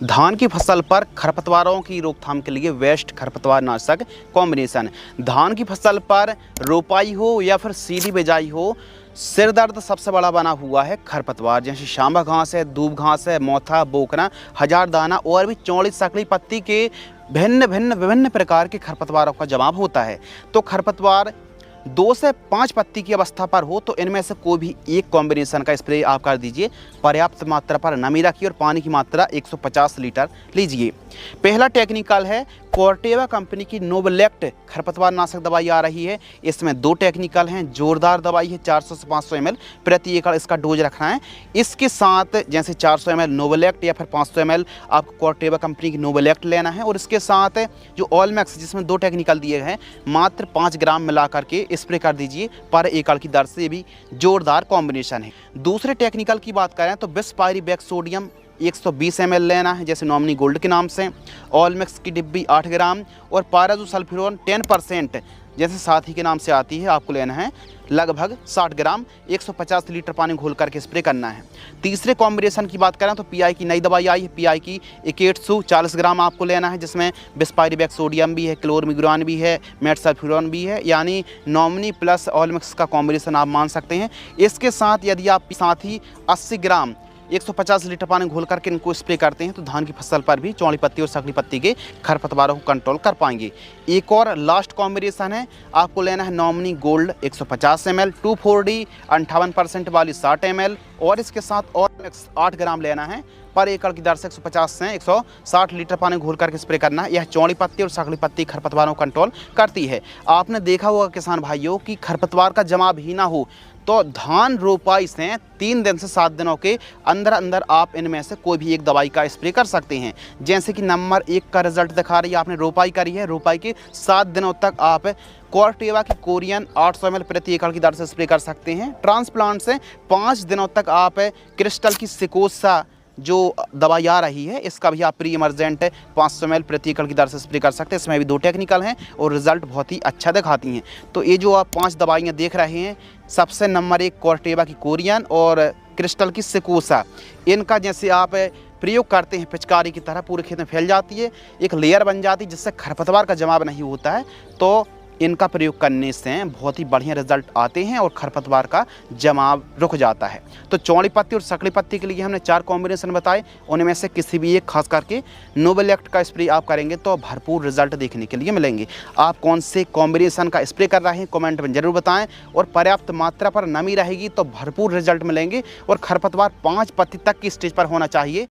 धान की फसल पर खरपतवारों की रोकथाम के लिए वेस्ट खरपतवार नाशक कॉम्बिनेशन। धान की फसल पर रोपाई हो या फिर सीधी बिजाई हो, सिर दर्द सबसे बड़ा बना हुआ है खरपतवार, जैसे शांबा घास है, दूब घास है, मोथा, बोकना, हजारदाना और भी चौड़ी सकड़ी पत्ती के विभिन्न प्रकार के खरपतवारों का जमाव होता है। तो खरपतवार 2 से 5 पत्ती की अवस्था पर हो तो इनमें से कोई भी एक कॉम्बिनेशन का स्प्रे आप कर दीजिए। पर्याप्त मात्रा पर नमी रखिए और पानी की मात्रा 150 लीटर लीजिए। पहला टेक्निकल है कॉर्टेवा कंपनी की नोबलेक्ट खरपतवार नाशक दवाई आ रही है। इसमें 2 टेक्निकल हैं। जोरदार दवाई है, 400 से 500 ml प्रति एकड़ इसका डोज रखना है। इसके साथ जैसे 400 ml नोबलेक्ट या फिर 500 ml आपको कॉर्टेवा कंपनी की नोबलेक्ट लेना है। और इसके साथ जो ऑलमैक्स जिसमें 2 टेक्निकल दिए हैं, मात्र 5 ग्राम मिला करके स्प्रे कर दीजिए पर एकड़ की दर से। भी जोरदार कॉम्बिनेशन है। दूसरे टेक्निकल की बात करें तो बिसपायरिबेक सोडियम 120 ml लेना है, जैसे नॉमिनी गोल्ड के नाम से। ऑलमैक्स की डिब्बी 8 ग्राम और पाराजोसल्फिरोन 10% जैसे साथी के नाम से आती है, आपको लेना है लगभग 60 ग्राम। 150 लीटर पानी घोल करके स्प्रे करना है। तीसरे कॉम्बिनेशन की बात करें तो पीआई की नई दवाई आई है, पीआई की इकेट्सू 40 ग्राम आपको लेना है, जिसमें बिसपायरिबेक सोडियम भी है, क्लोरमिग्रान भी है, मेटसल्फ्यूरॉन भी है, यानी नॉमिनी प्लस ऑलमैक्स का कॉम्बिनेशन आप मान सकते हैं। इसके साथ यदि आप साथ ही 80 ग्राम 150 लीटर पानी घोल करके इनको स्प्रे करते हैं तो धान की फसल पर भी चौड़ी पत्ती और सकड़ी पत्ती के खरपतवारों को कंट्रोल कर पाएंगे। एक और लास्ट कॉम्बिनेशन है, आपको लेना है नॉमिनी गोल्ड 150 ml, 2,4-D 58% वाली 60 ml और इसके साथ और 8 ग्राम लेना है। पर एकड़ की दर से 150 से 160 लीटर पानी घोल करके स्प्रे करना है। यह चौड़ी पत्ती और सकड़ी पत्ती खरपतवारों को कंट्रोल करती है। आपने देखा होगा किसान भाइयों कि खरपतवार का जमाव ही ना हो तो धान रोपाई से 3 दिन से 7 दिनों के अंदर आप इनमें से कोई भी एक दवाई का स्प्रे कर सकते हैं। जैसे कि नंबर 1 का रिजल्ट दिखा रही है, आपने रोपाई करी है, रोपाई के 7 दिनों तक आप कॉर्टेवा की कोरियन 800 ml प्रति एकड़ की दर से स्प्रे कर सकते हैं। ट्रांसप्लांट से 5 दिनों तक आप क्रिस्टल की सिकोसा जो दवाई आ रही है, इसका भी आप प्री इमर्जेंट 500 ml प्रति एकड़ की दर से स्प्रे कर सकते हैं। इसमें भी 2 टेक्निकल हैं और रिजल्ट बहुत ही अच्छा दिखाती हैं। तो ये जो आप 5 दवाइयाँ देख रहे हैं, सबसे नंबर 1 कॉर्टेवा की कोरियन और क्रिस्टल की सिकोसा, इनका जैसे आप प्रयोग करते हैं पिचकारी की तरह पूरे खेत में फैल जाती है, एक लेयर बन जाती है जिससे खरपतवार का जमाव नहीं होता है। तो इनका प्रयोग करने से बहुत ही बढ़िया रिजल्ट आते हैं और खरपतवार का जमाव रुक जाता है। तो चौड़ी पत्ती और सकड़ी पत्ती के लिए हमने 4 कॉम्बिनेशन बताए, उनमें से किसी भी एक खास करके नोबलेक्ट का स्प्रे आप करेंगे तो भरपूर रिजल्ट देखने के लिए मिलेंगे। आप कौन से कॉम्बिनेशन का स्प्रे कर रहे हैं कमेंट में जरूर बताएं और पर्याप्त मात्रा पर नमी रहेगी तो भरपूर रिजल्ट मिलेंगे और खरपतवार 5 पत्ती तक की स्टेज पर होना चाहिए।